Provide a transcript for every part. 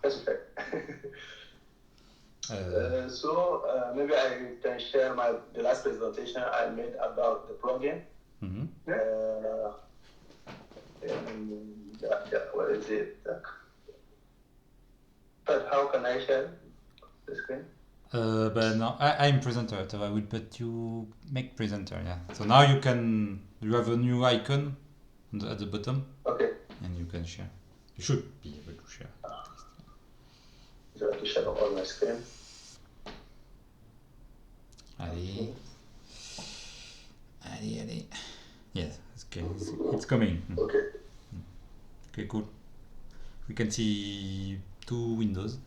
That's okay. So maybe I can share the last presentation I made about the plugin. Mm-hmm. What is it? But how can I share the screen? But no, I'm presenter, so I will put you make presenter, yeah. So now you have a new icon at the bottom. Okay. And you can share. You should be able to share. So I have to share all my screen. Allez. Yes, okay. It's coming. Okay. Okay, cool. We can see 2 windows.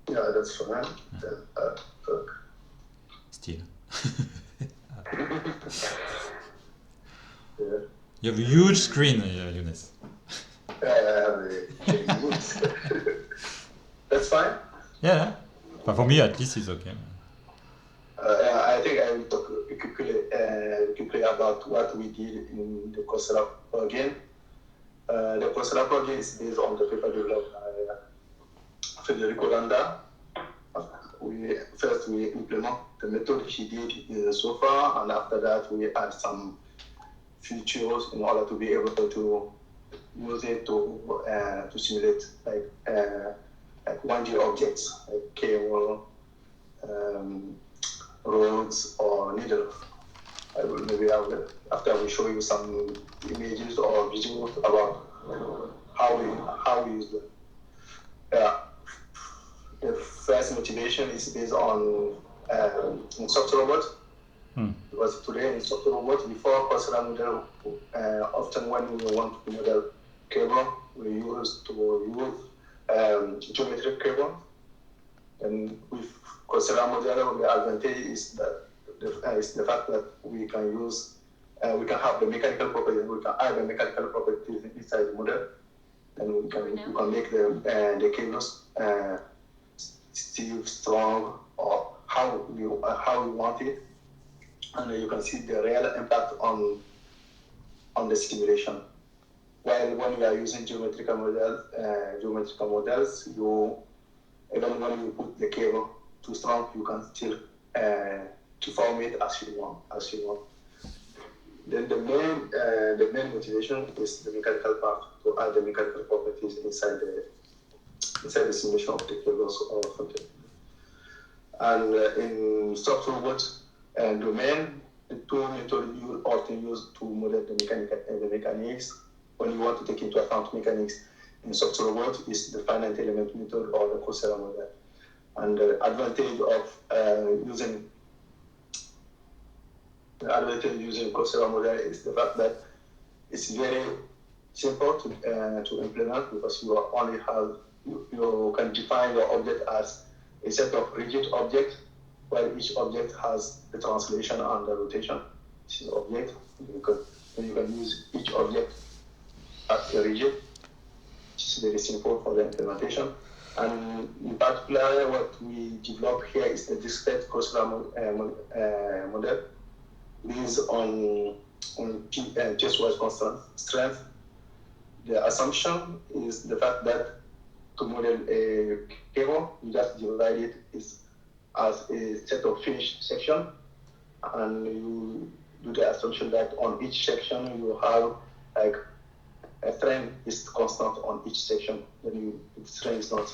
Yeah, that's fine. Still. Yeah. You have a huge screen, Younes. That's fine? Yeah. But for me, at least, it's okay. I think I will talk quickly about what we did in the Cosserat plugin. The Cosserat plugin is based on the paper developed by Federico Landa. First, we implement the method he did so far, and after that, we add some features in order to be able to use it to simulate like 1D objects like cable, roads, or needle. After we show you some images or visuals about how we use them. The first motivation is based on software robot. Because today in software robot, before Cosserat model, often when we want to model cable, we use geometric cable. And with Cosserat model, the advantage is that the fact that we can have the mechanical properties, we can add the mechanical properties inside the model, and we can make the cables still strong or how we want it, and you can see the real impact on the simulation. While when you are using geometrical models, even when you put the cable too strong, you can still deform it as you want. Then the main motivation is the mechanical part, to add the mechanical properties inside the simulation of the cables or something. And in software robot domain, the two methods you often use to model the mechanics, when you want to take into account mechanics in software robot, is the finite element method or the Cosserat model. And the advantage of using Cosserat model is the fact that it's very simple to implement, because you can define your object as a set of rigid objects, while each object has the translation and the rotation. This is object. You can use each object as a rigid. It's very simple for the implementation. And in particular, what we develop here is the discrete Cosserat model based on just-wise constant strength. The assumption is the fact that to model a cable, you just divide it as a set of finished sections, and you do the assumption that on each section you have like a strength is constant on each section. Then the strength is not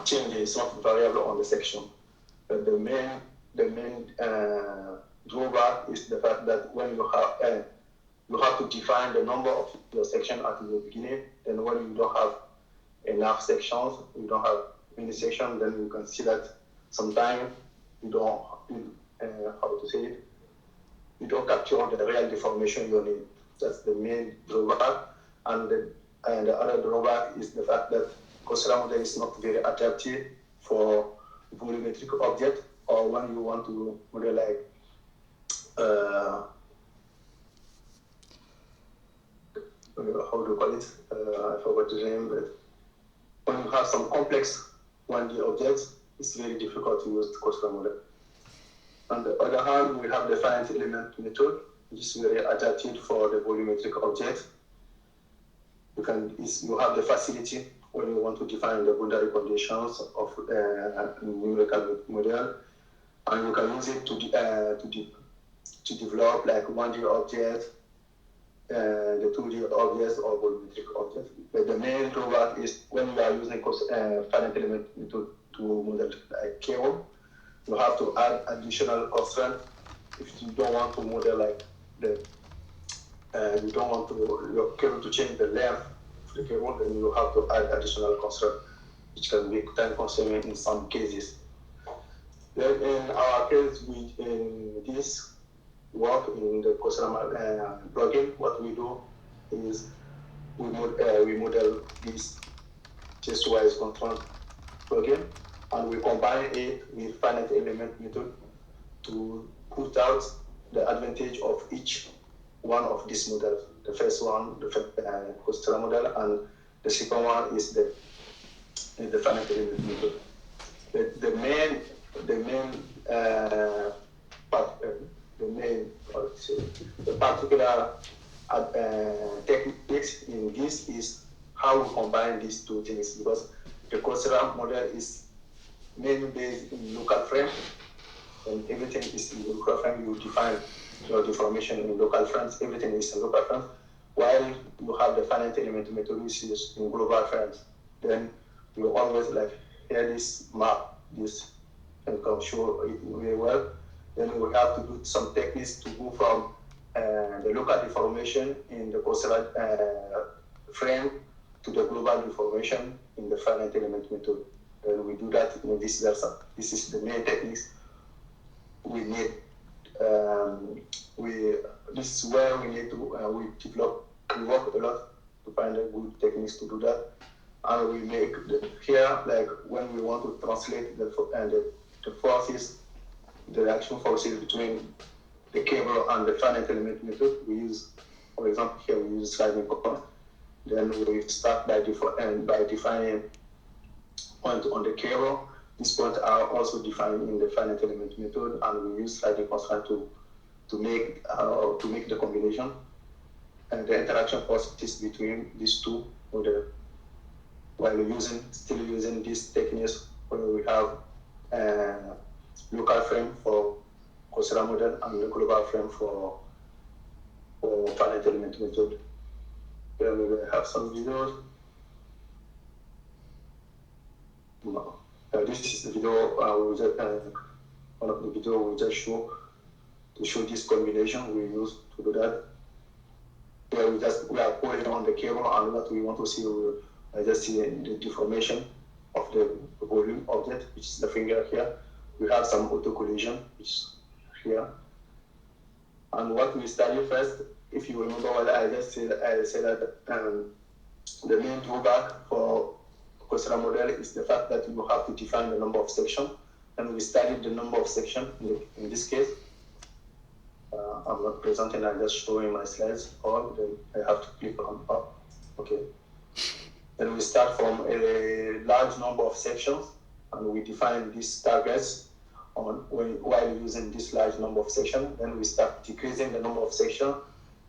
changing, it's not variable on the section. But the main drawback is the fact that when you have to define the number of your section at the beginning, then when you don't have enough sections, you don't have many sections, then you can see that sometimes you don't capture the real deformation you need. That's the main drawback. And the other drawback is the fact that Cosserat model is not very adaptive for volumetric object, or when you want to model like how do you call it? I forgot the name, but when you have some complex 1D objects, it's very difficult to use the Cosserat model. On the other hand, we have the finite element method, which is very adapted for the volumetric object. You have the facility when you want to define the boundary conditions of numerical model, and you can use it to develop like 1D objects, the 2D objects or volumetric objects. But the main drawback is when you are using finite element to model like cable, you have to add additional constraints if you don't want to model like you don't want your cable to change the length of the cable, then you have to add additional constraints, which can be time consuming in some cases. Then in our case, in this work in the Cosserat plugin, what we do is we model this chest-wise control plugin, and we combine it with finite element method to put out the advantage of each one of these models. The first one, the Cosserat model, and the second one is the finite element method. The main particular techniques in this is how we combine these two things, because the Cosserat model is mainly based in local frame, and everything is in local frame. You define your deformation in local frames, everything is in local frames, while you have the finite element method, which is in global frames. Then you always like here this map, this can come show it very well. Then we have to do some techniques to go from the local deformation in the Cosserat frame to the global deformation in the finite element method. And we do that in this versa. This is the main techniques we need. This is where we need to we work a lot to find a good techniques to do that. And we make here, like when we want to translate the forces, the reaction forces between the cable and the finite element method, we use, for example, here we use sliding point. Then we start by defining point on the cable. These points are also defined in the finite element method, and we use sliding constant to make the combination and the interaction forces between these two models. While still using these techniques where we have local frame for Cosserat model and the global frame for finite element method. Then we will have some videos. This is the video one of the videos we just show to show this combination we use to do that. Where we are pulling on the cable, and what we want to see, I just see the deformation of the volume object, which is the finger here. We have some auto collision, which is here. And what we study first, if you remember what I just said, I said that the main drawback for Cosserat model is the fact that you have to define the number of sections, and we studied the number of sections in this case. I'm not presenting, I'm just showing my slides all, then I have to click on up. Okay. Then we start from a large number of sections, and we define these targets while using this large number of sections. Then we start decreasing the number of sections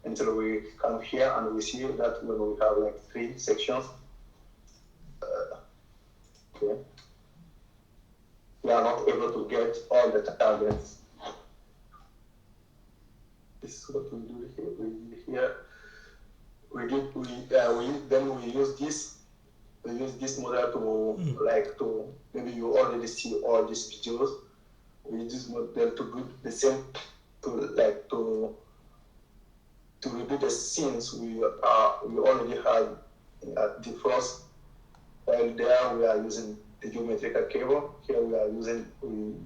until we come here, and we see that when we have like 3 sections, okay, we are not able to get all the targets. This is what we do here. Then we use this. We use this model to maybe you already see all these videos. We use this model to do the same to redo the scenes we already had at the first. While there we are using the geometrical cable. Here we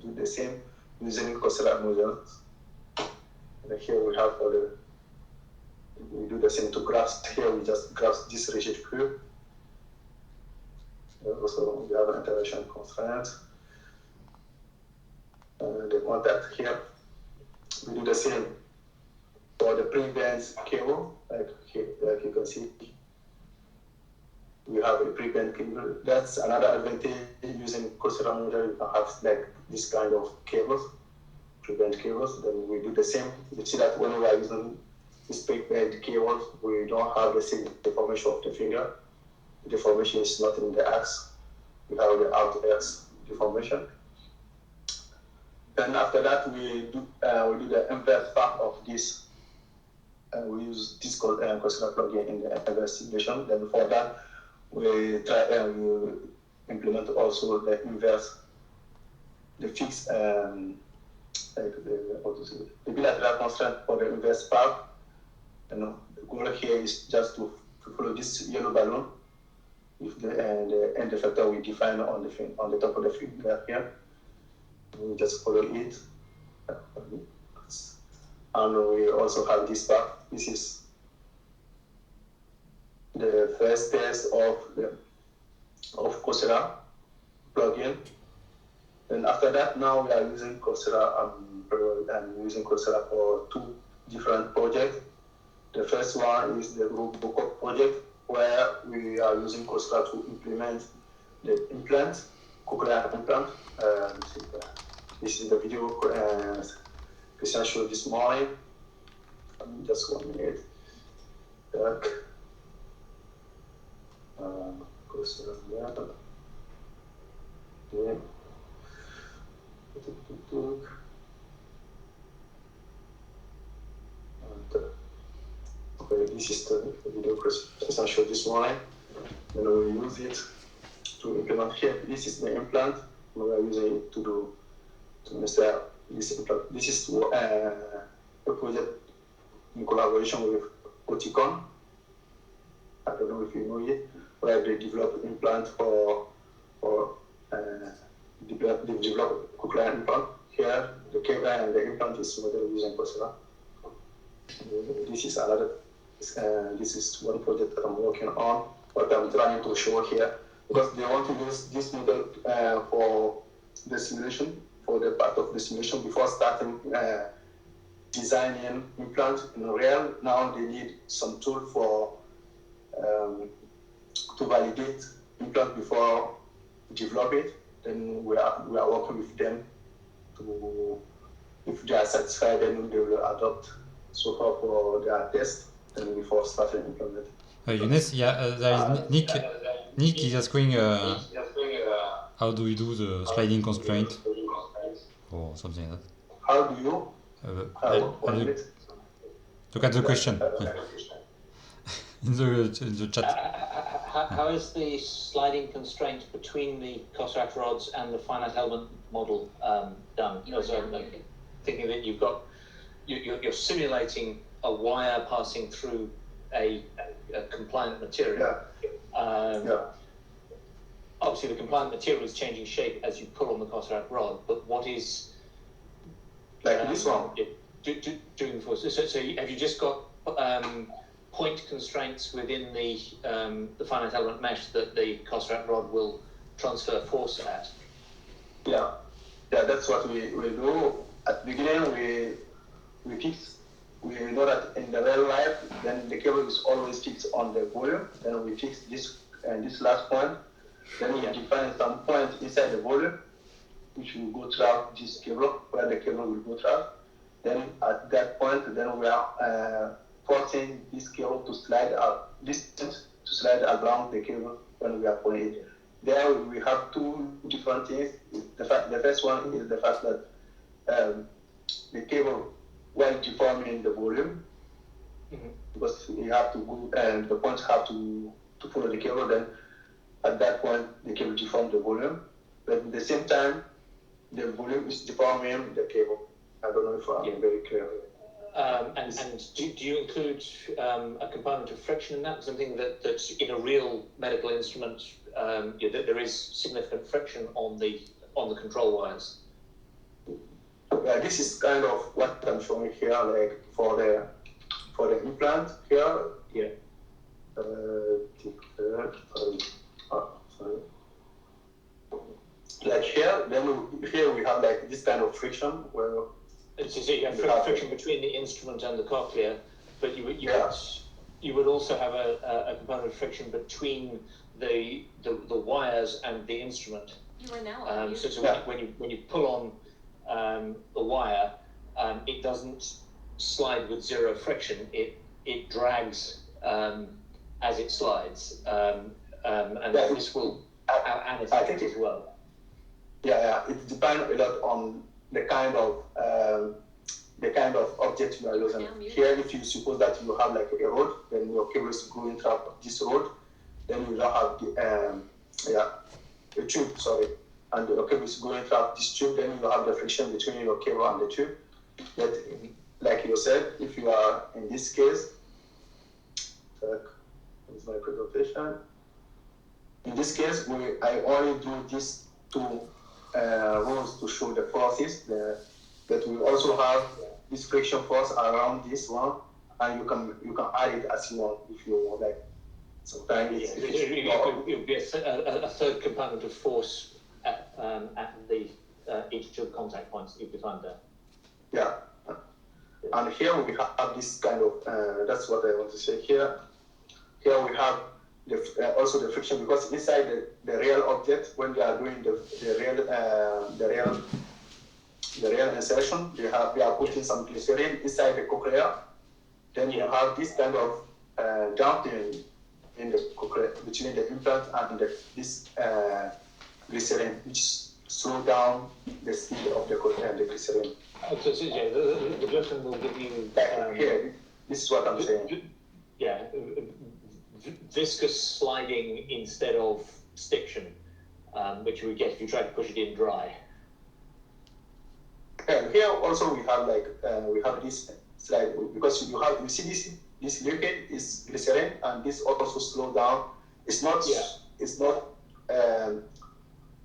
do the same using Cosserat models. And here we have we do the same to graphs. Here we just graph this rigid curve. Also we have an interaction constraint. The contact here. We do the same for the pre-bend cable, like you can see. We have a pre-bend cable. That's another advantage using Cosserat model. You can have like this kind of cables, pre-bend cables. Then we do the same. You see that when we are using this pre-bend cables, we don't have the same deformation of the finger. deformation is not in the axe. We have the out X deformation. Then after that, we do the inverse part of this. We use this Cosserat plugin in the inverse simulation. Then for that, we try we implement also the inverse, the fixed, like the bilateral constraint for the inverse part. The goal here is just to follow this yellow balloon with the end effector we define on the top of the finger here. We just follow it. And we also have this part. This is the first test of Cosserat plugin. And after that, now we are using Cosserat. I'm using Cosserat for two different projects. The first one is the Robocop project, where we are using Cosserat to implement the implant, cochlear implant. This is the video Christian showed this morning. Just 1 minute. Back. Cosserat. Yeah. Okay, this is the video Christian showed this morning. And we use it to implement here. This is the implant. We are using it to install this implant. This is a project in collaboration with Oticon. I don't know if you know it, where they develop implant for develop cochlear implant. Here, the cable and the implant is what they're using Cosserat. This is another. This is one project that I'm working on. What I'm trying to show here, because they want to use this model for the simulation, for the part of the simulation before starting designing implant in real. Now they need some tool for to validate implant before develop it. Then we are working with them to, if they are satisfied, then they will adopt so far for their test. Then before starting implement. Younes, there is Nick. Nick is asking how do we do the sliding constraint or something like that. How do you? Look at the question in the chat. How is the sliding constraint between the Cosserat rods and the finite element model done? Because I'm thinking that you're simulating a wire passing through a compliant material. Obviously, the compliant material is changing shape as you pull on the Cosserat rod, but what is like this one doing for? So have you just got point constraints within the finite element mesh that the Cosserat rod will transfer force at? Yeah, that's what we do. At the beginning, we fix. We know that in the real life, then the cable is always fixed on the volume. Then we fix this last point. Then we define some point inside the volume, which will go throughout this cable, where the cable will go throughout. Then at that point, then we are forcing this cable to slide out, distance to slide along the cable when we are pulling it. There we have two different things. The first one is the fact that the cable, while deforming the volume, because you have to go and the points have to follow the cable, then at that point the cable deforms the volume. But at the same time, the volume is deforming the cable. I don't know if I'm very clear. And do you include a component of friction in that? Something that's in a real medical instrument, there is significant friction on the control wires. This is kind of what I'm showing here, like for the implant here. Yeah. Sorry. Like here, here we have like this kind of friction where. So you have friction between the instrument and the cochlea, but you would also have a component of friction between the wires and the instrument. You are now. When you pull on the wire, it doesn't slide with zero friction. It drags as it slides. and Yeah, this will I think anesthetics as well. Yeah, it depends a lot on the kind of object you are using. Here, if you suppose that you have like a road, then your cable is going through this road, then you don't have a tube, sorry, and your cable is going through this tube, then you have the friction between your cable and the tube. But like you said, if you are in this case, here's my presentation. In this case, I only do these two rows to show the forces, but we also have this friction force around this one, and you can add it as you want if you want. Like sometimes it would be a third component of force at the each of the contact points that you've defined there. Yeah, and here we have this kind of that's what I want to say here. Here we have also the friction, because inside the real object, when we are doing the real insertion, we are putting some glycerin inside the cochlea. Then you have this kind of jump in the cochlea between the implant and this glycerin, which slow down the speed of the cochlea and the glycerin. So the glycerin will give you. Here, this is what I'm saying. Yeah. Viscous sliding instead of stiction, which you would get if you try to push it in dry. And here also we have this slide, because you see this liquid is glycerin, and this also slow down. It's not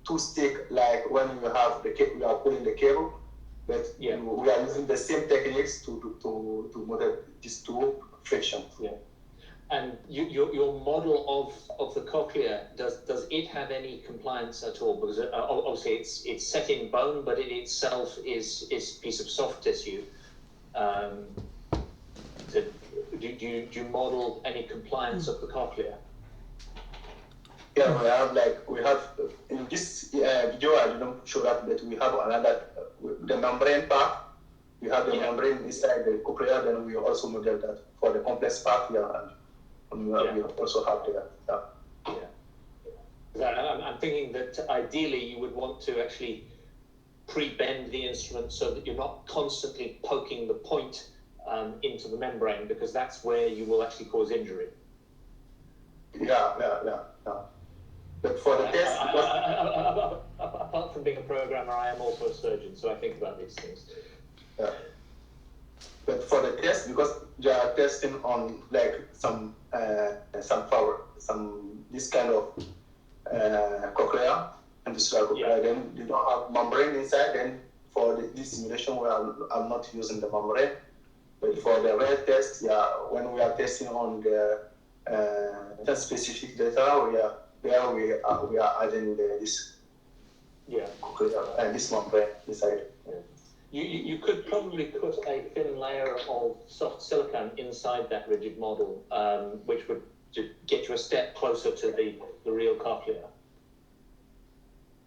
too stick like when you have the cable, you are pulling the cable, but we are using the same techniques to model these two frictions. Yeah. And your model of the cochlea, does it have any compliance at all? Because obviously it's set in bone, but it itself is a piece of soft tissue. Do you model any compliance of the cochlea? Yeah, we have in this video I didn't show that, but we have another the membrane part. We have the membrane inside the cochlea. Then we also model that for the complex part. We also have I'm thinking that ideally you would want to actually pre-bend the instrument so that you're not constantly poking the point into the membrane, because that's where you will actually cause injury. Yeah. But for the test, apart from being a programmer, I am also a surgeon, so I think about these things. Yeah. But for the test, because they are testing on like some power, this kind of cochlea, industrial cochlea, then they don't have membrane inside. Then for this simulation, I'm not using the membrane. But for the real test, when we are testing on the specific data, we are adding this cochlea and this membrane inside. Yeah. You could probably put a thin layer of soft silicone inside that rigid model, which would get you a step closer to the real cochlea.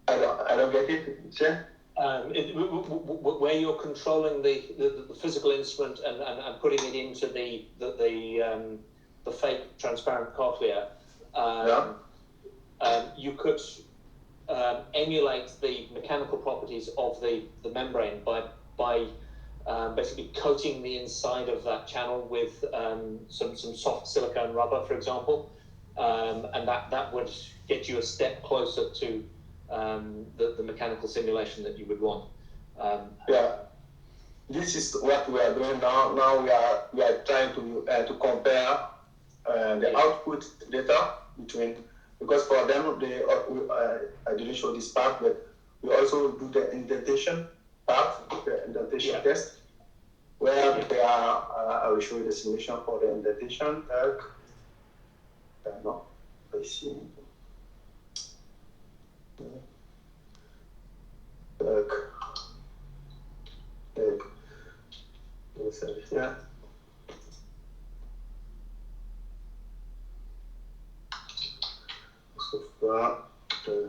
I don't get it, Chen. Where you're controlling the physical instrument and putting it into the fake transparent cochlea, you could emulate the mechanical properties of the membrane by basically coating the inside of that channel with some soft silicone rubber, for example, and that would get you a step closer to the mechanical simulation that you would want. This is what we are doing now. Now we are trying to compare the output data between, because for them I didn't show this part, but we also do the indentation part, the indentation test, where they are. I will show you the simulation for the indentation. No, I see. Yeah. So far, okay.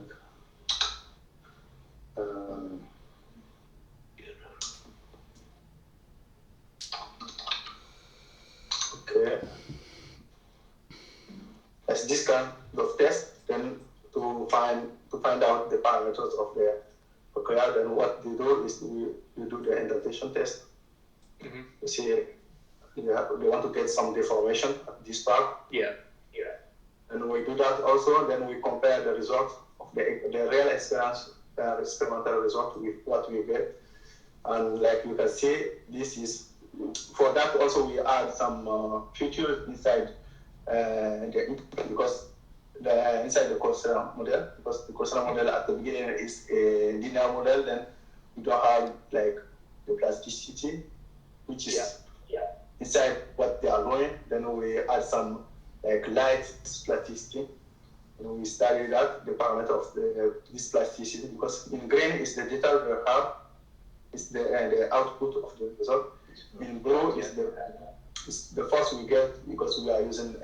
as this kind of test, then to find out the parameters of the cochlea. Then what they do is we do the indentation test. You see, they want to get some deformation at this part. Yeah. And we do that also. Then we compare the result of the real experimental result with what we get. And like you can see, this is for that also we add some features inside because inside the Cosserat model, because the Cosserat model at the beginning is a linear model, then we don't have like the plasticity, which is inside what they are doing. Then we add some like light plasticity. And we study that, the parameter of this plasticity, because in green is the data we have, is the output of the result. In blue is the first we get because we are using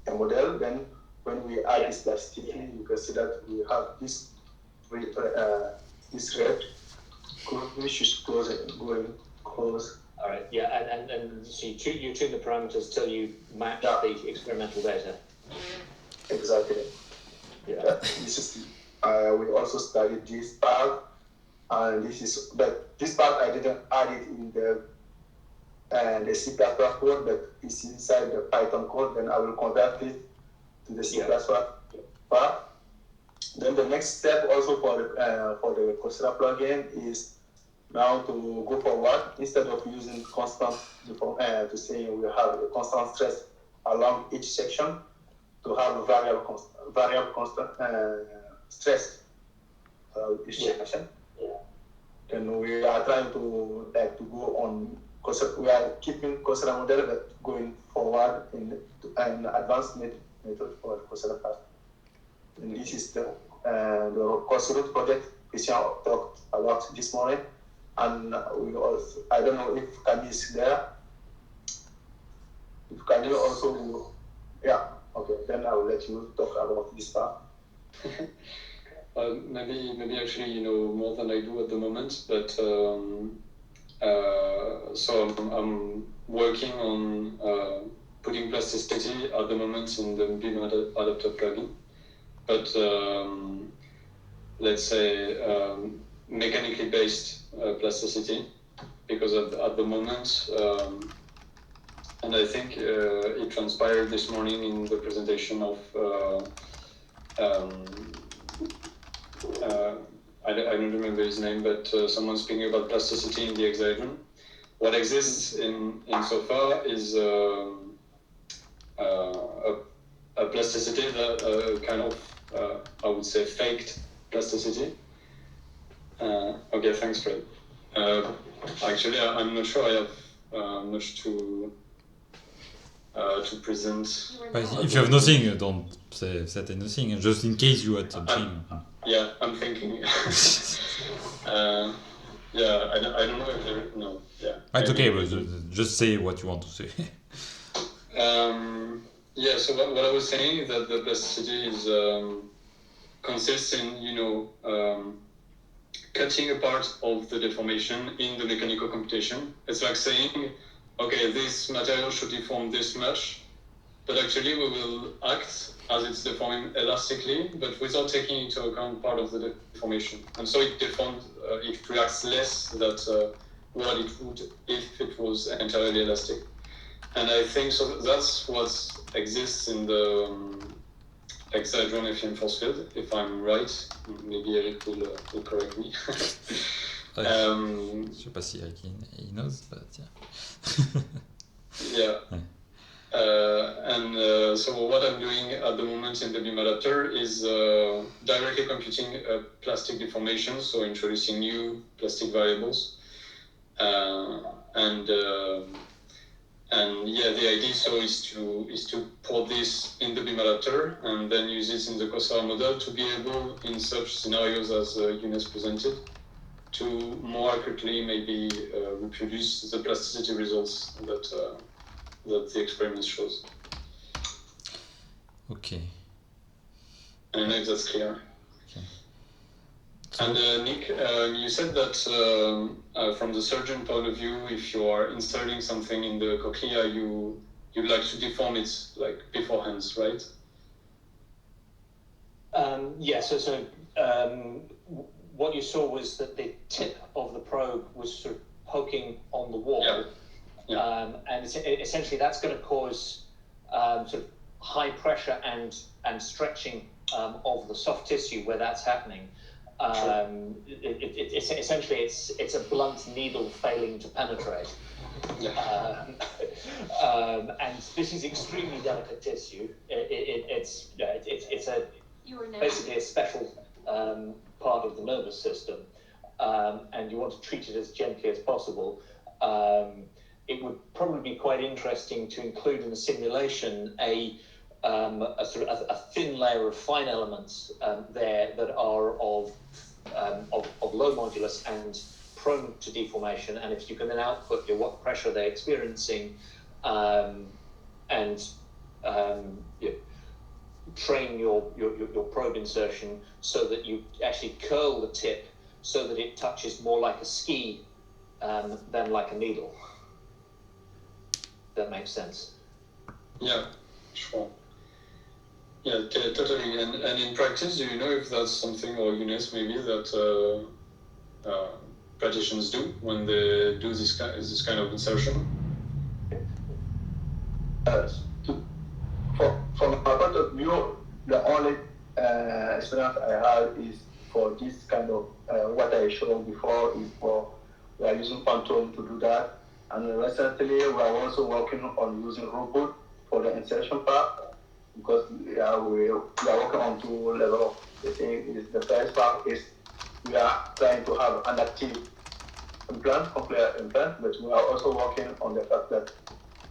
a model. Then when we add this plasticity, you can see that we have this red, which is going close. All right. Yeah, and so you tune the parameters till you match the experimental data. Exactly. Yeah. This is we also studied this part, and this part I didn't add it in the C++ code, but it's inside the Python code. Then I will convert it to the C++ part. Then the next step also for the Cosserat plugin is now to go forward, instead of using constant to say we have a constant stress along each section, to have a variable constant stress each section. Then we are trying to go on Cosserat. We are keeping Cosserat model, but going forward in an advanced method for Cosserat part. And this is the Cosserat project Christian talked about this morning. And we also, I don't know if Camille is there. If Camille also, okay, then I will let you talk about this part. Maybe actually you know more than I do at the moment, but so I'm working on putting plasticity at the moment in the beam adapter plugin, but let's say mechanically based plasticity, because at the moment, and I think it transpired this morning in the presentation of I don't remember his name, but someone speaking about plasticity in the hexagon. What exists in so far is a plasticity that kind of I would say faked plasticity. Okay, thanks, Fred. Actually, I'm not sure I have much to present. If you have nothing, don't say nothing, just in case you had something. Yeah, I'm thinking. Yeah, I don't know if there. No, yeah. It's okay, but just say what you want to say. Yeah, so what I was saying is that the plasticity is consists in cutting a part of the deformation in the mechanical computation. It's like saying, okay, this material should deform this much, but actually we will act as it's deforming elastically, but without taking into account part of the deformation. And so it deforms, it reacts less than what it would if it was entirely elastic. And I think so that's what exists in the hexagon efficient force field, if I'm right. Maybe Eric will correct me. Je sais pas si Eric he knows, but yeah. And so what I'm doing at the moment in the beam adapter is directly computing plastic deformation, so introducing new plastic variables. And yeah, the idea is to put this in the beam adapter and then use it in the Cosserat model to be able, in such scenarios as Younes presented, to more accurately maybe reproduce the plasticity results that the experiment shows. Okay. I don't know if that's clear. Okay. And Nick, you said that from the surgeon point of view, if you are inserting something in the cochlea, you you'd like to deform it like beforehand, right? Yeah, so what you saw was that the tip of the probe was sort of poking on the wall. Yeah. Yeah. And essentially that's going to cause sort of high pressure and stretching of the soft tissue where that's happening. Essentially it's a blunt needle failing to penetrate. Yeah. And this is extremely delicate tissue. It's basically a special part of the nervous system, and you want to treat it as gently as possible. It would probably be quite interesting to include in the simulation a sort of a thin layer of fine elements there that are of low modulus and prone to deformation, and if you can then output what pressure they're experiencing and train your probe insertion so that you actually curl the tip so that it touches more like a ski than like a needle. That makes sense. Yeah, sure. Yeah, totally. And in practice, do you know if that's something, or Eunice maybe, that practitioners do when they do this kind of insertion? From my point of view, the only experience I have is for this kind of what I showed before is we are using Phantom to do that, and recently we are also working on using robot for the insertion part, because we are working on two levels. The thing is, the first part is we are trying to have an active implant, cochlear implant, but we are also working on the fact that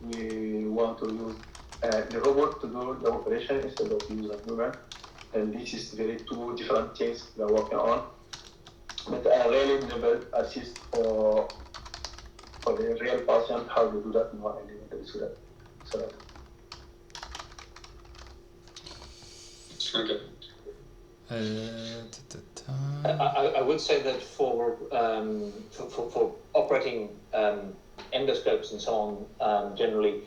we want to use the robot to do the operation instead of using human. And this is really two different things we are working on. But I really never assist for the real patient how to do that more and so that. Okay. I would say that for operating endoscopes and so on, generally,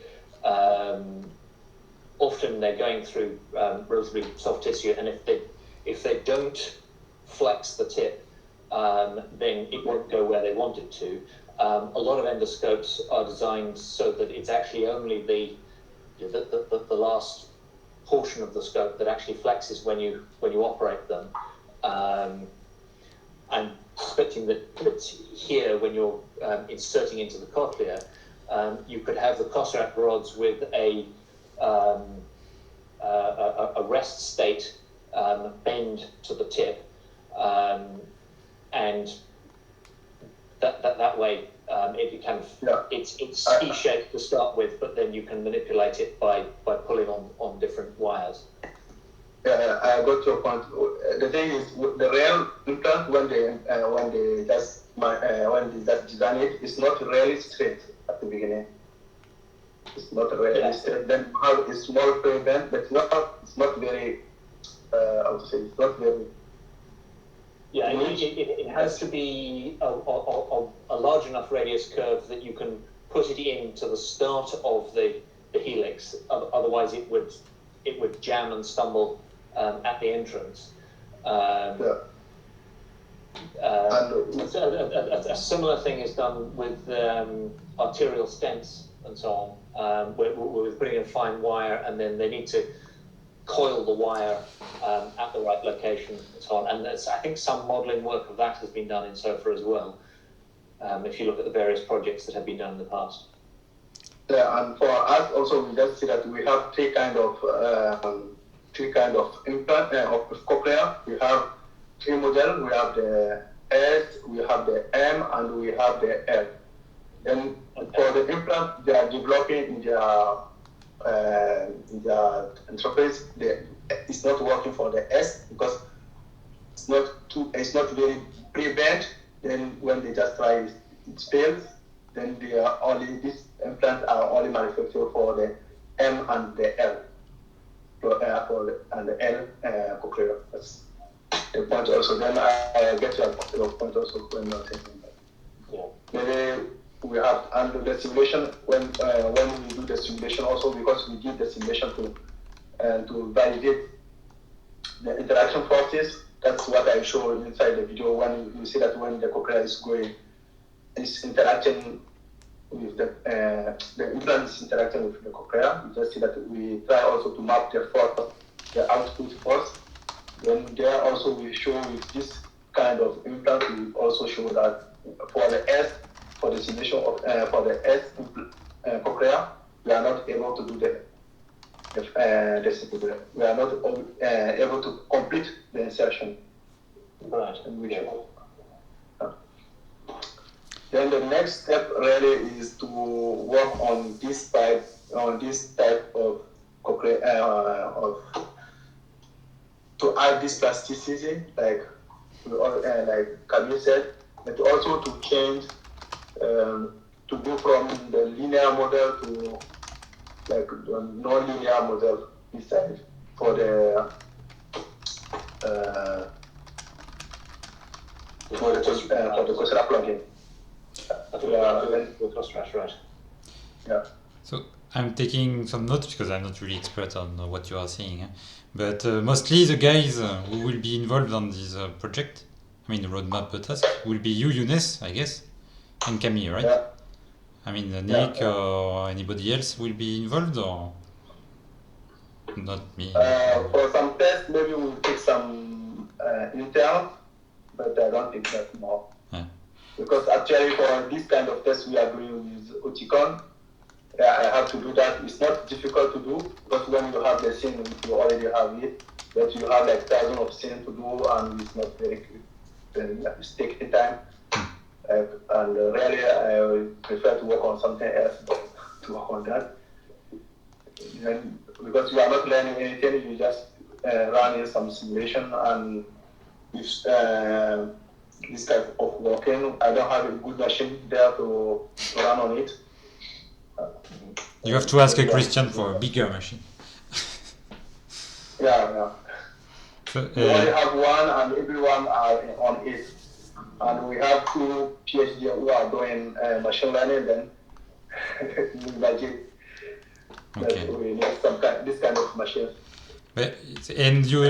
often they're going through relatively soft tissue, and if they don't flex the tip, then it won't go where they want it to. A lot of endoscopes are designed so that it's actually only the last portion of the scope that actually flexes when you operate them. I'm suspecting that here, when you're inserting into the cochlea, you could have the Cosserat rods with a rest state bend to the tip, and that way it kind of it's ski-shaped to start with, but then you can manipulate it by pulling on different wires. Yeah, I got your point. The thing is, the real implant when they just design it, it's not really straight at the beginning. It's not really straight. Then you have a small bend, but it's not very. I would say it's not very. Yeah, it has to be a large enough radius curve that you can put it into the start of the helix. Otherwise, it would jam and stumble at the entrance. A similar thing is done with arterial stents and so on, where we're putting in fine wire, and then they need to coil the wire at the right location and so on. And I think some modelling work of that has been done in SOFA as well, if you look at the various projects that have been done in the past. Yeah, and for us also, we just see that we have three kind of implant of cochlea. We have three models. We have the S, we have the M, and we have the L. Then for the implant, they are developing in their interface. It's not working for the S because it's not very pre-bent. Then when they just try it fails. Then these implants are only manufactured for the M and the L. And the L cochlea. That's the point also. Then I get your point also when you're thinking that. Yeah. Maybe we have and the simulation when we do the simulation also, because we did the simulation to validate the interaction forces. That's what I show inside the video. When you see that when the cochlea is interacting with the implant is interacting with the cochlea, you just see that we try also to map the force, the output force. Then there also we show with this kind of implant, we also show that for the S, for the simulation of for the S cochlea, we are not able to do we are not able to complete the insertion. Right. And we show. Then the next step really is to work on this type of cochlea to add this plasticity, like Camille said, but also to change to go from the linear model to like the non-linear model inside for the Cosserat plugin. The Cosserat, right. Yeah. So I'm taking some notes because I'm not really expert on what you are saying, but mostly the guys who will be involved on this project, I mean the roadmap task, will be you, Younes, I guess, and Camille, right? Yeah. I mean Nick or anybody else will be involved, or not me? For some tests, maybe we'll take some intern, but I don't think that more. Yeah. Because actually for this kind of test we are doing with Oticon, I have to do that. It's not difficult to do, because when you have the scene, you already have it, but you have like thousands of scenes to do, and it's not very quick. Then it's taking time. And really, I prefer to work on something else than to work on that. And because you are not learning anything, you just running some simulation, and with this type of working, I don't have a good machine there to run on it. You have to ask a Christian for a bigger machine. Yeah. So, We only have one, and everyone are on it. And we have two PhD who are doing machine learning. Then imagine that we need this kind of machine. But, and you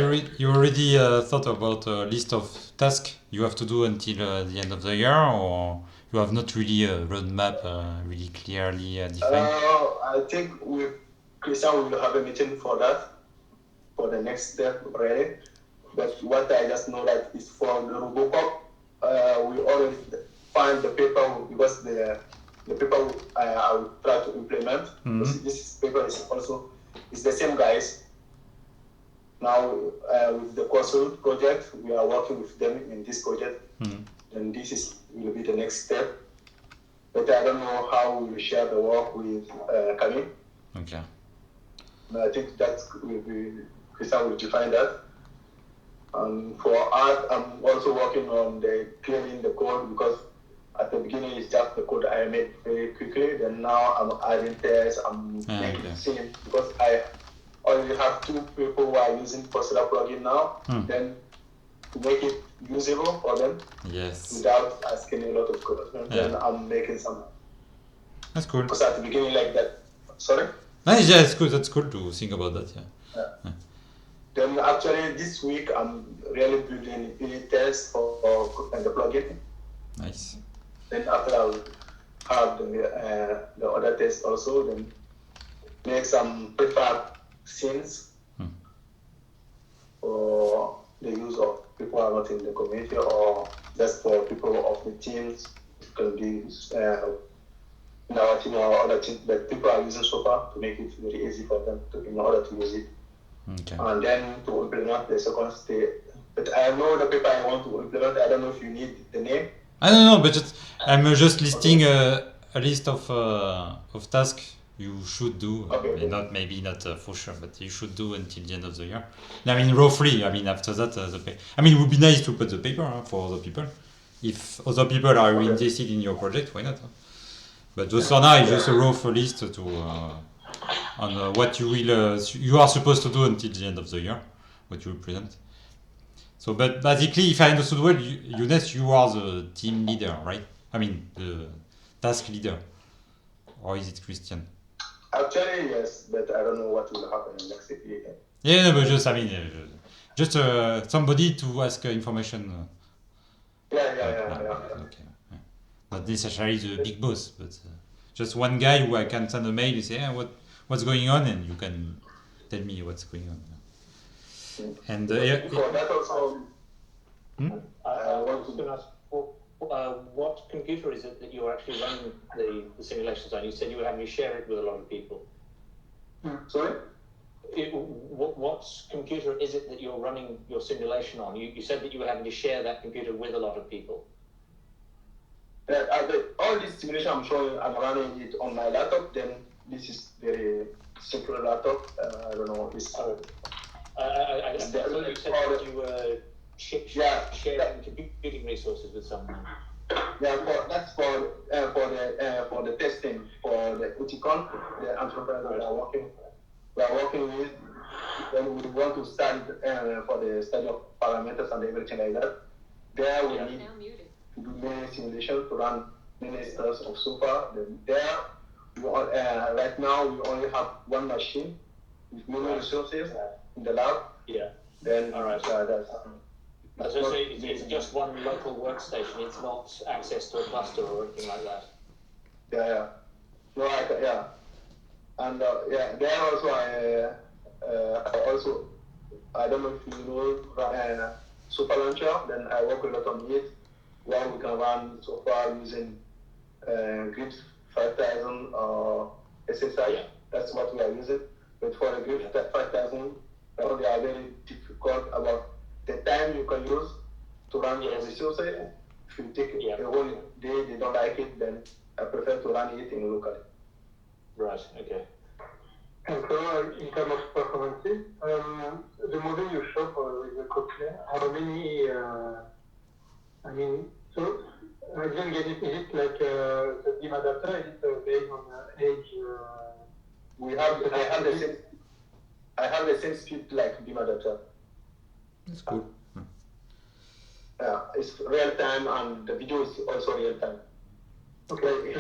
already thought about a list of tasks you have to do until the end of the year, or you have not really a roadmap really clearly defined? I think with Christian we will have a meeting for that, for the next step already. But what I just know that is for the Robocop, we already find the paper, because the paper I will try to implement. Because this paper is also the same guys. Now with the Cosserat project, we are working with them in this project, and this will be the next step. But I don't know how we will share the work with Camille. Okay. But I think that will be Christian will define that. And for us, I'm also working on the clearing the code, because at the beginning it's just the code I made very quickly. Then now I'm adding tests, I'm making it same, because I already have two people who are using Cosserat plugin now. Then to make it usable for them, without asking a lot of code. Then I'm making some. That's cool. Because at the beginning like that. Sorry? Nice, yeah, it's cool. That's cool to think about that. Yeah. Then actually this week I'm really building unit tests for the plugin. Nice. Then after I'll have the other tests also. Then make some prefab scenes for the use of people who are not in the community, or just for people of the teams. It can be in our team or other teams that people are using so far, to make it very easy for them in order to use it. Okay. And then to implement the second step. But I know the paper I want to implement. I don't know if you need the name. I don't know, but I'm just listing a list of tasks you should do. Okay. Maybe not for sure, but you should do until the end of the year. I mean, roughly. I mean, after that, it would be nice to put the paper for other people. If other people are interested in your project, why not? But just for now, it's just a rough list to on what you are supposed to do until the end of the year, what you will present. So, but basically, if I understood well, Younes, you are the team leader, right? I mean, task leader, or is it Christian? Actually, yes, but I don't know what will happen in next year. Yeah, no, but just I mean, just somebody to ask information. Yeah. Okay. Yeah. Not necessarily the big boss, but just one guy who I can send a mail. You say, what's going on, and you can tell me what's going on. And For that also, I was going to ask, what computer is it that you're actually running the simulations on? You said you were having to share it with a lot of people. sorry? What computer is it that you're running your simulation on? You said that you were having to share that computer with a lot of people. All this simulation I'm showing, I'm running it on my laptop. Then this is very simple laptop. I don't know. It's I thought you said that you were sharing computing resources with someone. Yeah, that's for the testing for the Uticon, the entrepreneurs we are working with. Then we want to study for the study of parameters and everything like that. There we need to do many simulations to run many instances of SOFA. Then there, right now we only have one machine with many resources in the lab. Yeah. Then all right. That's it's just one local workstation. It's not access to a cluster or anything like that. Yeah. No, yeah. And there also I don't know if you know Super Launcher. Then I work a lot on it, where we can run so far using Grid 5000 or SSI. Yeah. That's what we are using. But for the Grid 5000, they are very difficult about the time you can use to run the resources. If you take a whole day, they don't like it, then I prefer to run it in locally. Right, okay. And so, in terms of performances, the model you show with the Cosserat, how many, so I didn't get it. Is it like the beam adapter? Is it based on age? I have the same speed like beam adapter. That's cool. It's real time and the video is also real time. Okay.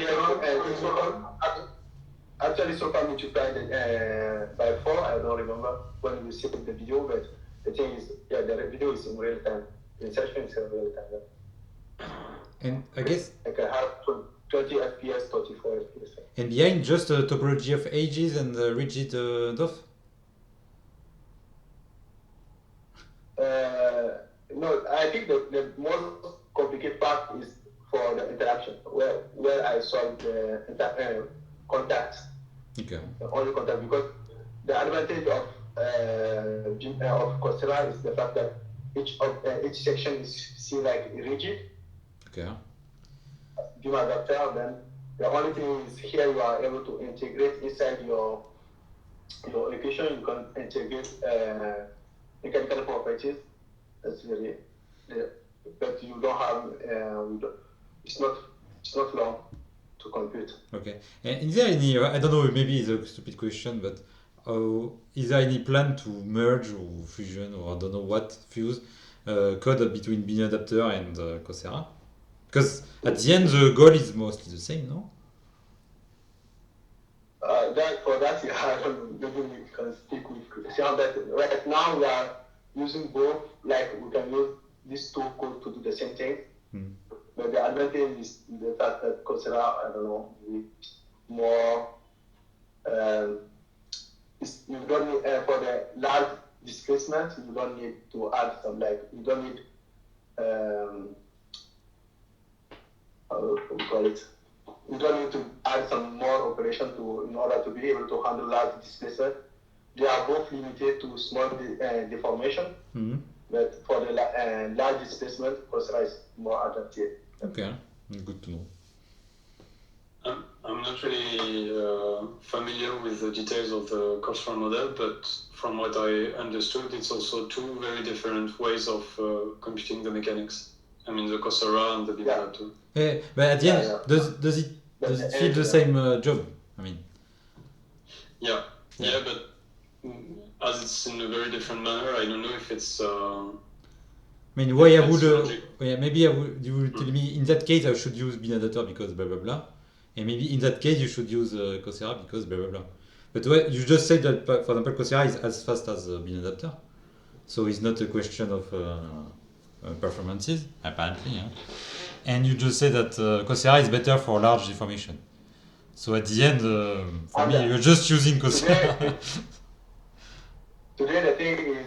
Actually, so far multiplied by 4. I don't remember when we see the video, but the thing is, the video is in real time. The insertion is in real time. Yeah. And I guess I can have 20 FPS, 34 FPS. And behind just a topology of edges and rigid DOF? No, I think the most complicated part is for the interaction, where I solve the contact. Okay. The only contact, because the advantage of Cosserat is the fact that each section is seen like rigid. Okay. Beam adapter, then the only thing is here you are able to integrate inside your application. You can integrate mechanical properties. That's very, but you don't have. It's not long to compute. Okay. And is there any? I don't know. Maybe it's a stupid question, but is there any plan to merge or fusion or I don't know what fuse code between beam adapter and Cosserat? Because at the end the goal is mostly the same, no? For that, I don't maybe we can speak with Christian, but right now we are using both. Like we can use these two codes to do the same thing. But the advantage is the fact that Cosserat, I don't know, more. You don't need for the large displacement. You don't need to add some you don't need. How we call it? You don't need to add some more operation in order to be able to handle large displacement. They are both limited to small deformation, but for the large displacement, Cosserat is more adaptive. Okay, good to know. I'm not really familiar with the details of the Cosserat model, but from what I understood, it's also two very different ways of computing the mechanics. I mean, the Cosserat and the beam adapter. Yeah, but at the end, does it feel the same job? I mean. Yeah, but as it's in a very different manner, I don't know if it's. I mean, why I would? Maybe you would tell me in that case I should use beam adapter because blah blah blah. and maybe in that case you should use Cosserat because blah blah blah. But you just said that, for example, Cosserat is as fast as bin adapter, so it's not a question of performances apparently. Yeah? And you just said that Cosserat is better for large deformation. So at the end, for me, you're just using Cosserat. Today the thing is,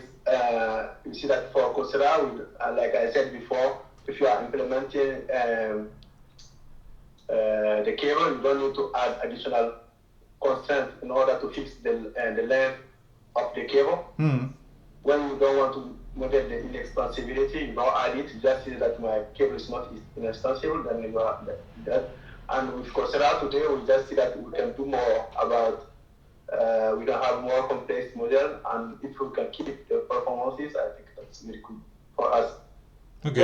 you see that for Cosserat, like I said before, if you are implementing the cable, you don't need to add additional constraints in order to fix the length of the cable. When you don't want to model the inextensibility, you don't add it. You just say that my cable is not inextensible, then you have that. And with Cosserat today, we just see that we can do more about. We can have more complex model, and if we can keep the performances, I think that's very good for us. Okay.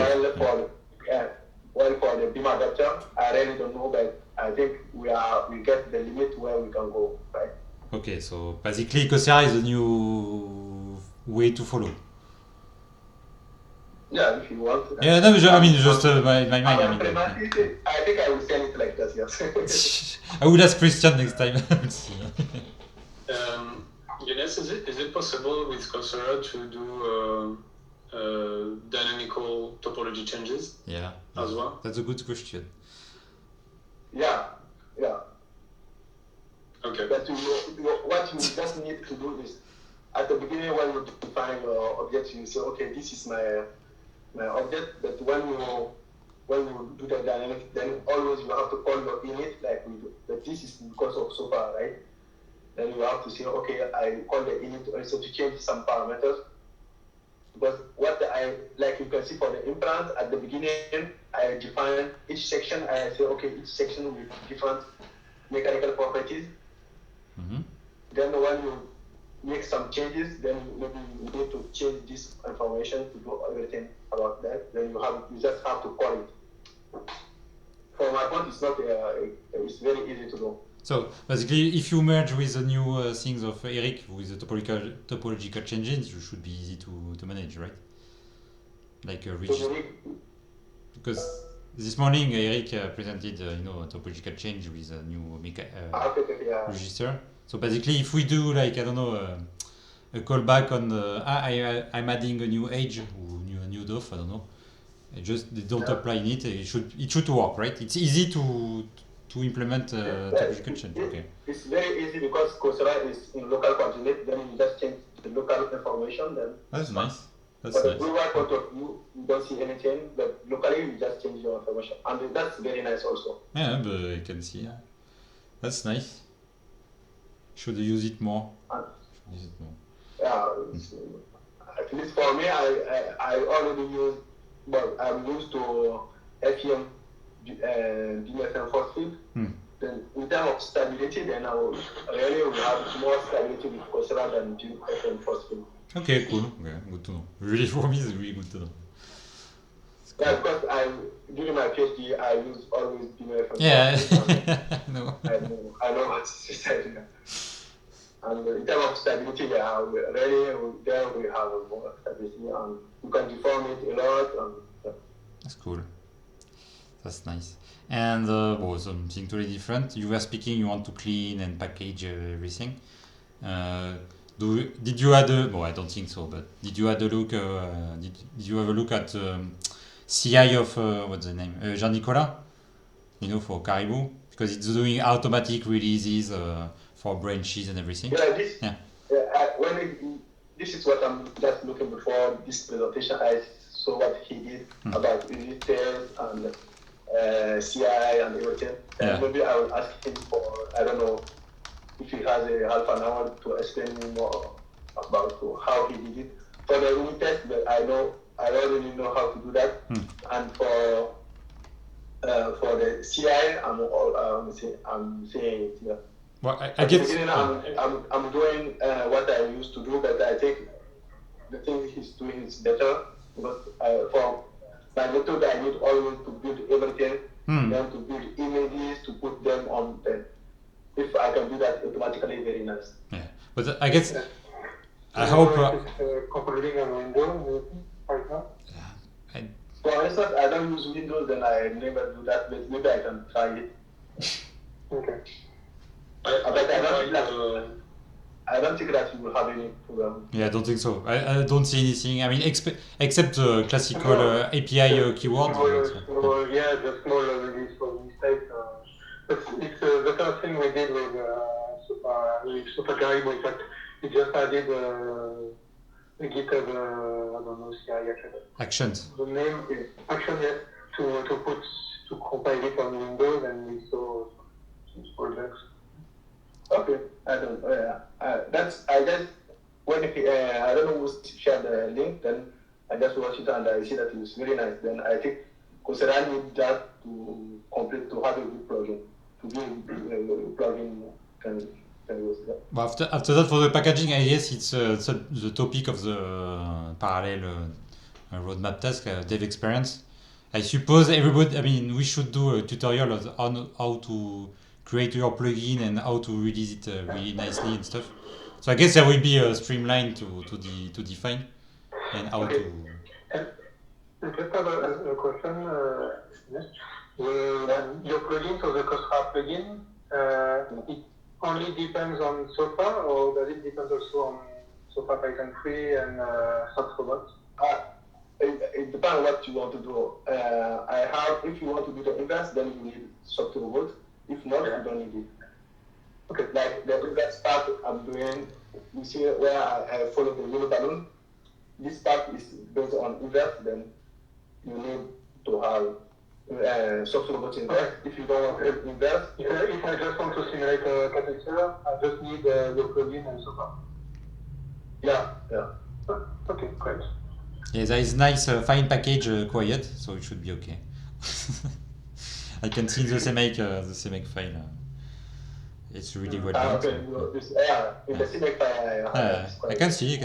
While for the beam adapter, I really don't know, but I think we get the limit where we can go, right? Okay, so basically Cosserat is a new way to follow. Yeah, if you want. Yeah, no, I mean, just my mind. I think I will sell it like that, yes. I will ask Christian next time. We'll see. Younes, is it possible with Cosserat to do dynamical topology changes? Yeah, as well. That's a good question. Yeah. Okay. But what you just need to do is, at the beginning when you define your object, you say, okay, this is my object. But when you do the dynamic, then always you have to call your init like we do. But this is because of so far, right? Then you have to say, okay, I call the init also to change some parameters. Because like you can see for the implant, at the beginning, I define each section. I say, okay, each section with different mechanical properties. Then when you make some changes, then maybe you need to change this information to do everything about that. Then you just have to call it. For my point, it's not it's very easy to do. So basically, if you merge with the new things of Eric with the topological changes, you should be easy to manage, right? Like a register. Because this morning Eric presented a topological change with a new register. So basically, if we do like I don't know a callback on I'm adding a new edge or a new DOF, I don't know. They don't apply in it. It should work, right? It's easy to implement topological change. Okay. It's very easy because Cosserat is in local coordinate. Then you just change the local information. Then that's nice. That's but nice. the global point of view, you don't see anything. But locally, you just change your information, and that's very nice also. Yeah, but I can see. That's nice. Should use it more. Yeah, at least for me, I already use. But I'm used to FEM, DFM phosphate. Then in terms of stability, then I will have more stability with Cosserat than DFM phosphate. Okay, cool. Okay, good to know. Really, for me, it's really good to know. Yeah, because during my PhD, I use always DFM. Yeah, no. I know what to say. And in terms of stability, there we have more stability, and you can deform it a lot. And that's cool. That's nice. And something totally different. You were speaking. You want to clean and package everything. Did you add I don't think so. But did you add a look? Did you have a look at CI of what's the name? Jean Nicolas. For Caribou, because it's doing automatic releases. For branches and everything. This is what I'm just looking before this presentation. I saw what he did about uniters and CI and everything. And maybe I will ask him for, I don't know, if he has a half an hour to explain me more about how he did it. For the uniters, but I already know how to do that. And for the CI, I'm saying it here. Well, I get. I'm doing what I used to do, but I think the thing he's doing is better because for my method I need always to build everything, then to build images to put them on. If I can do that automatically, very nice. Yeah, but I guess I hope. Compiling on Windows right now. For instance, I don't use Windows, then I never do that, but maybe I can try it. Okay. I don't think that you will have any problem. Yeah, I don't think so. I don't see anything. I mean, except the classical API keyword. Yeah, the small release of mistakes. It's the first thing we did with SuperGuide. In fact, we just added a GitHub, I don't know, CI Actions. The name is action, yes, to compile it on Windows, and we saw some small bugs. Okay, I don't. That's I just when I don't know who shared the link. Then I just watch it and I see that it's very nice. Then I think Cosserat need that to complete to have a good plugin to be a plugin can use that. But after that, for the packaging, I guess it's the topic of the parallel roadmap task, dev experience. I suppose everybody. I mean, we should do a tutorial on how to create your plugin and how to release it really nicely and stuff. So I guess there will be a streamline to define and how to. And just have a question. Yes. Your plugin, so the Cosserat plugin, it only depends on SOFA, or does it depend also on SOFA Python 3 and SoftRobot? It depends on what you want to do. If you want to do the inverse, then you need SoftRobot. If not, you don't need it. Okay, like the inverse part I'm doing, you see where I follow the yellow balloon. This part is based on inverse, then you need to have SoftRobot inverse. If you don't want inverse, if I just want to simulate a catheter, I just need your plugin and SOFA. Yeah. Okay, great. Yeah, there is nice fine package quiet, so it should be okay. I can see the CMake file. It's really well done. Okay. In the CMake file. I can see.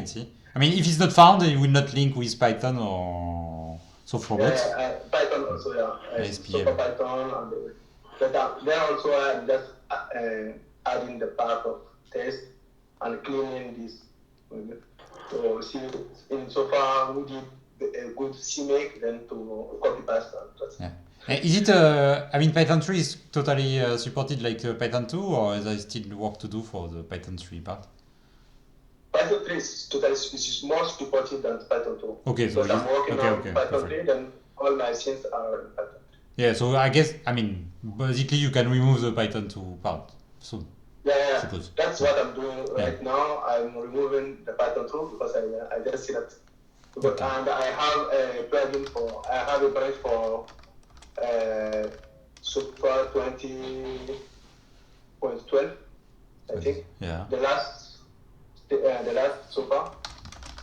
I mean, if it's not found, it will not link with Python or SoftRobot. Python also, SPM. Python, but there also just adding the part of test and cleaning this. So see, in so far we did a good CMake, then to copy paste. Is it? I mean, Python 3 is totally supported like Python 2, or is there still work to do for the Python 3 part? Python 3 is more supported than Python 2. Okay, so I'm working on Python perfect. 3, then all my scenes are in Python 3. Yeah, so I guess, I mean, basically you can remove the Python 2 part soon. Yeah. That's what I'm doing right now. I'm removing the Python 2 because I just see that. Okay. And I have a plugin I have a branch for Super 20.12, I think. Yeah. The last Super.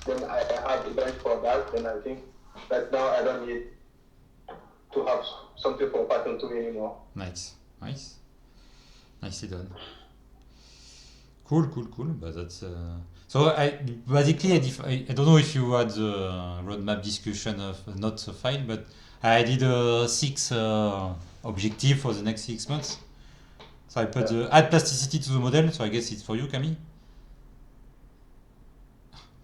Then I have a branch for that. Then I think right now I don't need to have something for Python 2 anymore. Nice. Nicely done. Cool. But that's so I don't know if you had the roadmap discussion of not the file, but I did 6 objective for the next 6 months. So I put add plasticity to the model. So I guess it's for you, Camille.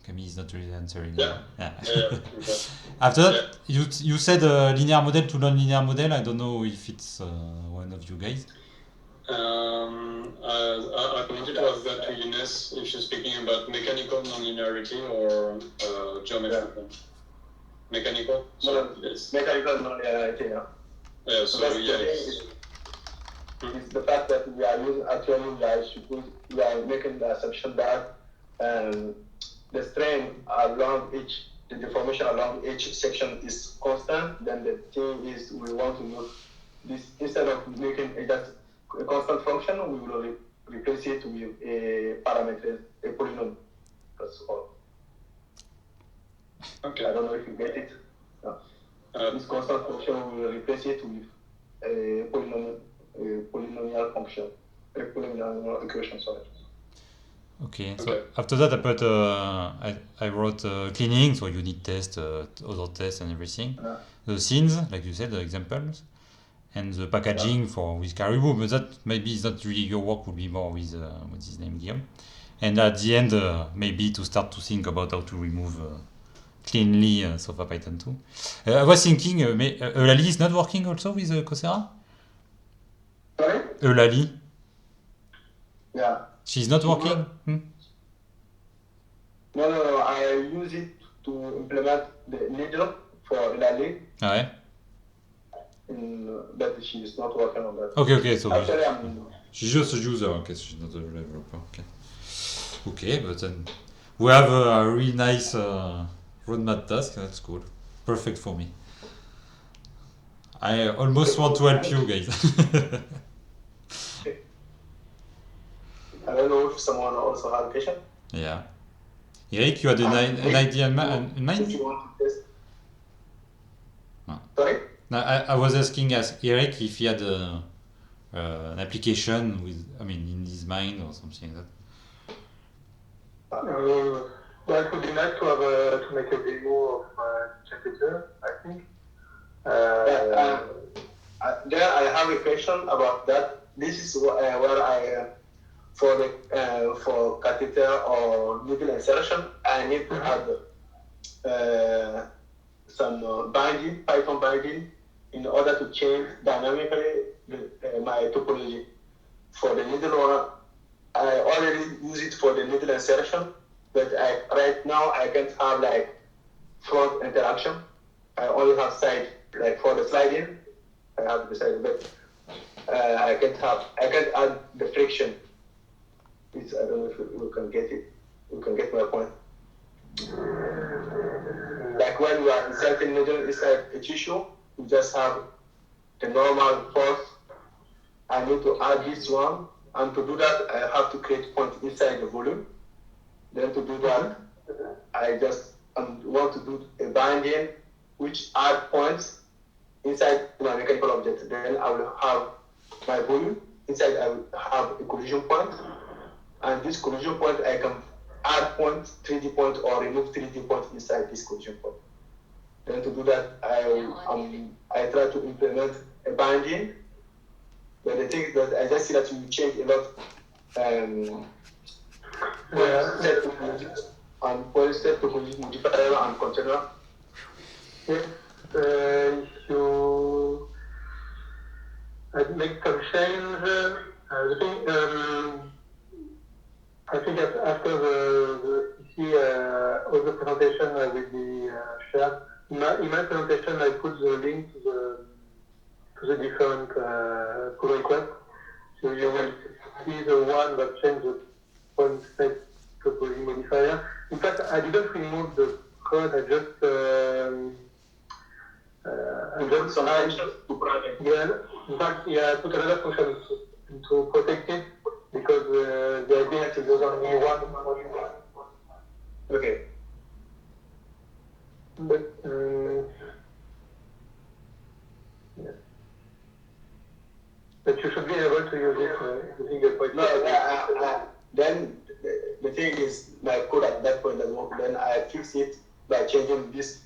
Camille is not really answering. Yeah. Okay. After that, you said linear model to non-linear model. I don't know if it's one of you guys. I wanted to ask that to Ines if she's speaking about mechanical nonlinearity or geometrical. Mechanical? Yes. Mechanical nonlinearity, yeah. Yeah, so it's the fact that we are using we are making the assumption that the strain along the deformation along each section is constant. Then the thing is we want to use this instead of making just a constant function, we will replace it with a parameter, a polynomial. That's all. Okay. I don't know if you get it. No. This constant function we will replace it with a polynomial function, a polynomial equation. Sorry. Okay. So after that, I put I wrote cleaning, so unit test, other tests, and everything. The scenes, like you said, the examples. And the packaging with Caribou, but that maybe is not really your work, would be more with what's his name, Guillaume. And at the end, maybe to start to think about how to remove cleanly Sofa Python 2. I was thinking, Eulalie is not working also with Cosserat? Sorry? Eulalie, Yeah. She's not working? No. I use it to implement the needle for Lali, Ah ouais? but she's not working on that. Okay, so Actually, she's just a user, okay, so she's not a developer, okay. Okay, but then we have a really nice roadmap task, that's cool. Perfect for me. I almost want to help you guys. I don't know if someone also has a question. Yeah. Eric, you had an idea in mind? If you want to test. No. Sorry? No, I was asking Eric if he had an application with, in his mind or something like that. Well, it would be nice to have to make a demo of temperature, I think. There I have a question about that. This is where I for catheter or needle insertion, I need to add some binding, Python binding, in order to change dynamically my topology. For the needle one, I already use it for the needle insertion, but right now I can't have like front interaction. I only have side, like for the sliding, I have the side, but I can't add the friction. I don't know if you can get it. You can get my point. Like when you are inserting needle inside a tissue, you just have the normal force. I need to add this one, and to do that, I have to create point inside the volume. Then to do that, I just want to do a binding which add points inside my mechanical object. Then I will have my volume. Inside I will have a collision point. And this collision point, I can add points, 3D point, or remove 3D point inside this collision point. Then to do that, I try to implement a binding. But the thing is that I just see that you change a lot set topology modifier and container. Yes, if you make some change, I think after the STC, all the presentation will be shared. In my presentation, I put the link to the different pull requests. So you will see the one that changes the point state topology modifier. In fact, I didn't remove the code. I just some functions to protect. in fact, I put another function to protect it because the idea is to use only one. Okay. But yeah. But you should be able to use it using a point. No, then the thing is, my code at that point doesn't work. Then I fix it by changing this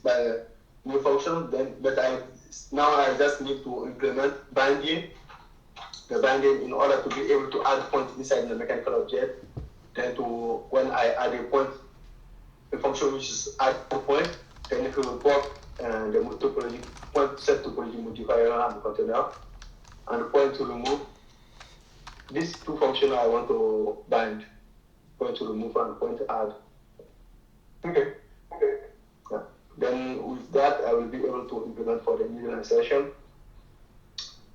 new function. But now I just need to implement the binding in order to be able to add points inside the mechanical object. Then when I add a point, a function which is add a point, then it will work the topology point set topology modifier and container, and point to remove. These two functions I want to bind, point to remove and point to add. Okay. Yeah. Then with that, I will be able to implement for the needle insertion.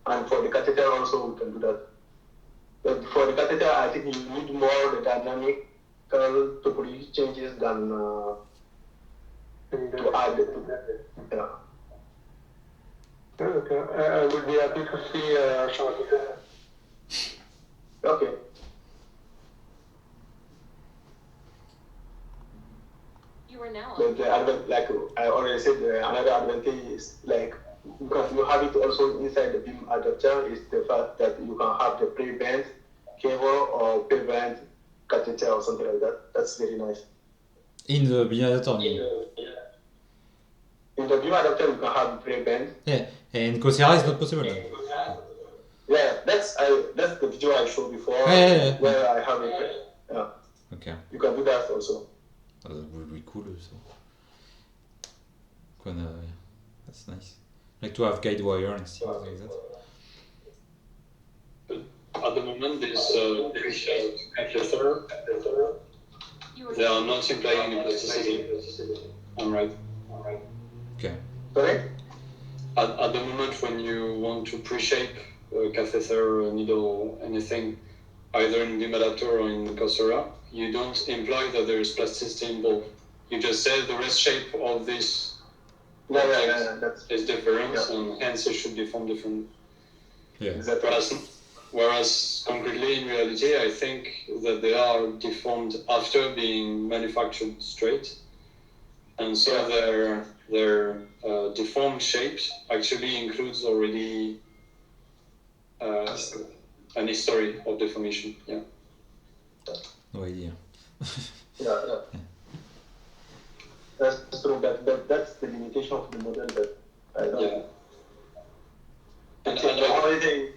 And for the catheter also, we can do that. But for the catheter, I think you need more the dynamical topology changes than to add it. Yeah. Okay. I would be happy to see Okay. You are now. But like I already said, another advantage is like because you have it also inside the beam adapter is the fact that you can have the pre-band cable or pre-band catheter or something like that. That's very nice. In the beam adapter? In the beam adapter, you can have pre-band. Yeah, and Cosserat is not possible. Yeah, that's the video I showed before where I have it. Yeah. Okay. You can do that also. That would be cool also. That's nice. Like to have guide wire and things like that. At the moment, moment, this pre-shaped catheter, they are not implying any plasticity. I'm right. Okay. Sorry? At the moment when you want to pre-shape a catheter, a needle, anything, either in beam adapter or in Cosserat, you don't imply that there is plasticity involved. You just say the rest shape of this is different, and hence it should be formed differently. Yeah. Exactly. Whereas concretely in reality, I think that they are deformed after being manufactured straight, and so their deformed shape actually includes already an history of deformation. Yeah. No idea. Yeah. That's true, but that's the limitation of the model that I don't. Yeah. And The only thing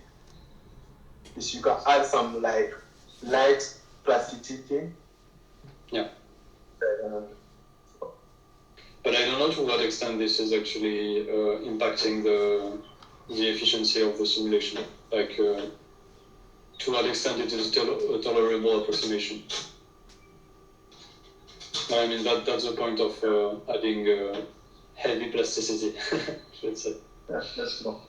is you can add some like light plasticity. Yeah. But I don't know to what extent this is actually impacting the efficiency of the simulation. Like, to what extent it is a tolerable approximation. I mean, that's the point of adding heavy plasticity, let's say. Yeah, that's cool.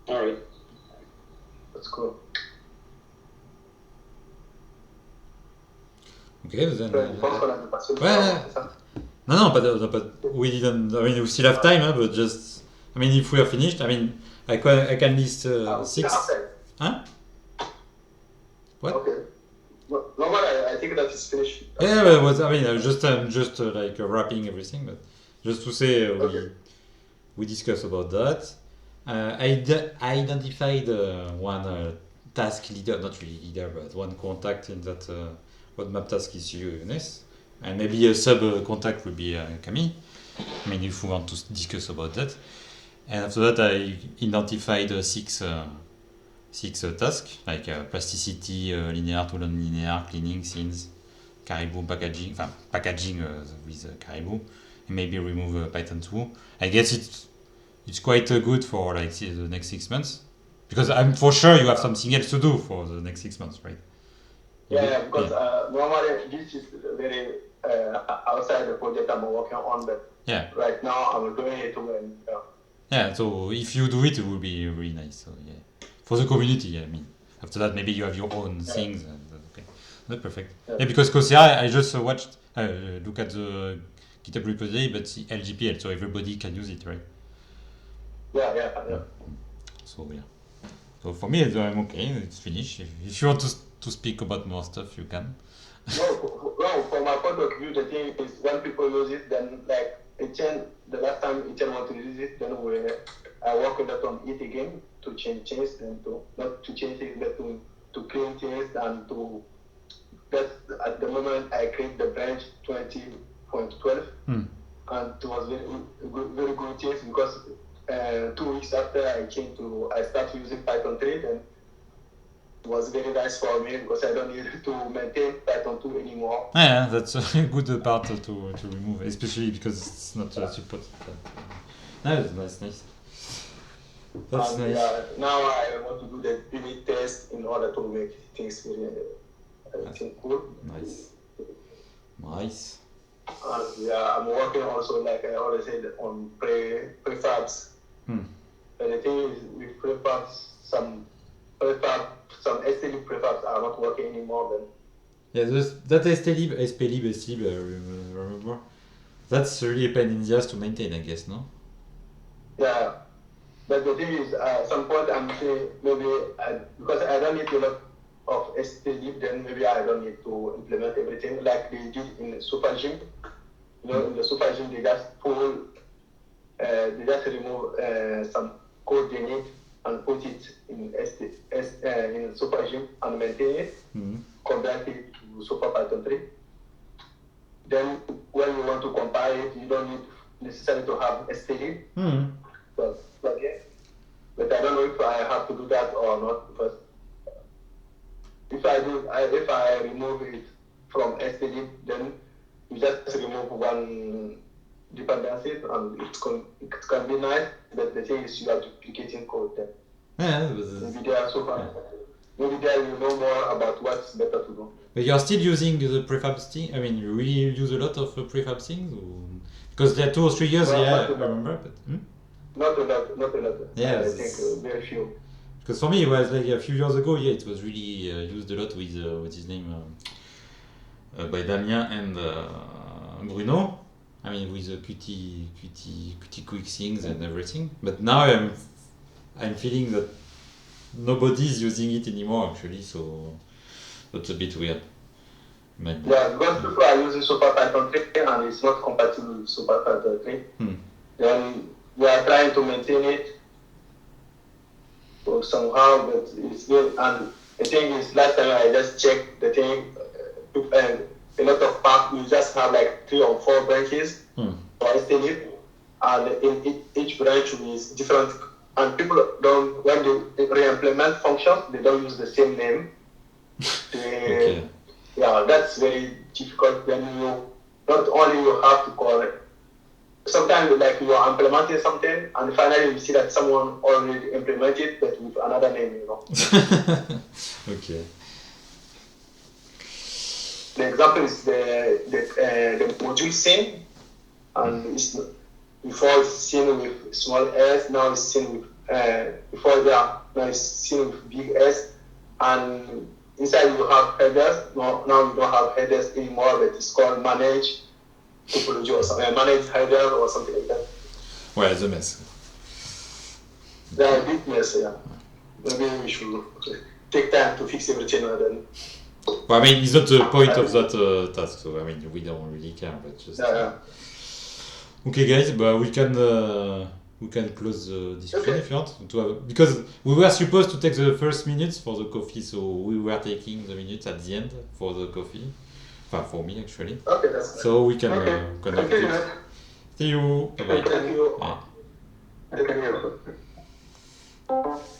All right. That's cool. Okay, then. Ouais. No, but we didn't. I mean, we still have time, but just. I mean, if we are finished, I mean, I can list 6. Huh? What? Okay. Well, normally, I think that is finished. Yeah, but what, I mean, I'm just like wrapping everything, but just to say we discussed about that. I identified one task leader, not really leader, but one contact in that roadmap task is you, Younes, and maybe a sub contact would be Camille. I mean, if we want to discuss about that. And after that, I identified 6 tasks like plasticity, linear to non-linear, cleaning, scenes, Caribou packaging, packaging with Caribou, and maybe remove Python 2. I guess it's quite good for like the next 6 months, because I'm for sure you have something else to do for the next 6 months, right? Yeah, because normally this is very outside the project I'm working on, but right now I'm doing it when. Yeah, so if you do it, it will be really nice. So yeah, for the community, I mean. After that, maybe you have your own things. And, okay, that's perfect. Yeah, because Cosserat, I just watched, look at the GitHub repository, but it's LGPL, so everybody can use it, right? Yeah. So yeah. So for me, I'm okay. It's finished. If you want to speak about more stuff, you can. No, from my point of view, the thing is when people use it, then like Etienne, the last time Etienne wanted to use it, then I worked on it again to change things and to not to change things, but to clean things and to. That's at the moment I create the branch 20.12, and it was very good things because 2 weeks after I started using Python 3, then it was very nice for me because I don't need to maintain Python 2 anymore. Yeah, that's a good part to remove, especially because it's not supported. No, that's nice. That's nice. Now I want to do the unit test in order to make things very cool. Nice. And I'm working also, like I already said, on prefabs. But the thing is, with prefabs, some STLib prefabs are not working anymore. Then. Yeah, that SPLib, remember? That's really a pain in the ass to maintain, I guess, no? Yeah, but the thing is, at some point I'm saying maybe because I don't need a lot of STLib, then maybe I don't need to implement everything like they did in SuperGym. You know, in the SuperGym they just remove some code they need and put it in in SuperGym and maintain it, convert it to Super Python 3. Then when you want to compile it, you don't need necessarily to have STLib. But I don't know if I have to do that or not, because if I remove it from STLib, then you just remove one dependency and it can be nice, but the thing is you are duplicating code then. Yeah, Maybe there are so far. Maybe there you know more about what's better to do. but you are still using the prefab thing. I mean, you really use a lot of prefab things, because there are 2 or 3 years. Well, Yeah, not I a lot. remember. But Not a lot, not a lot. Yeah, I it's- think very few. because for me, it was like a few years ago. Yeah, it was really used a lot with what's his name, by Damien and Bruno. I mean, with the QT quick things and everything. But now I'm feeling that nobody's using it anymore actually. So that's a bit weird. But, Yeah, because people are using Super Python 3 and it's not compatible with Super Python 3. Then we are trying to maintain it somehow, but it's good. And the thing is, last time I just checked the thing, and a lot of parts, we just have like 3 or 4 branches for STC, and in each branch is different. And people don't, when they re-implement functions, they don't use the same name. Okay. Yeah, that's very difficult. Then you not only you have to correct. Sometimes like you are implementing something and finally you see that someone already implemented but with another name, you know. Okay. The example is the module scene, and it's before it's seen with small s, now it's seen with now it's seen with big S, and inside you have headers. Now you don't have headers anymore, but it's called manage topology or something, manage header or something like that. Ouais, it's a mess. They are a bit messy, yeah. Maybe we should take time to fix everything and then. Well, I mean, it's not the point of that task, so I mean, we don't really care, but just. Yeah. Okay, guys, but we can close the discussion if you want to have, because we were supposed to take the first minutes for the coffee, so we were taking the minutes at the end for the coffee. For me actually. Okay, that's nice. So we can Okay. connect Thank you, it. Matt. See you. Bye bye. Thank you. Bye. Thank you.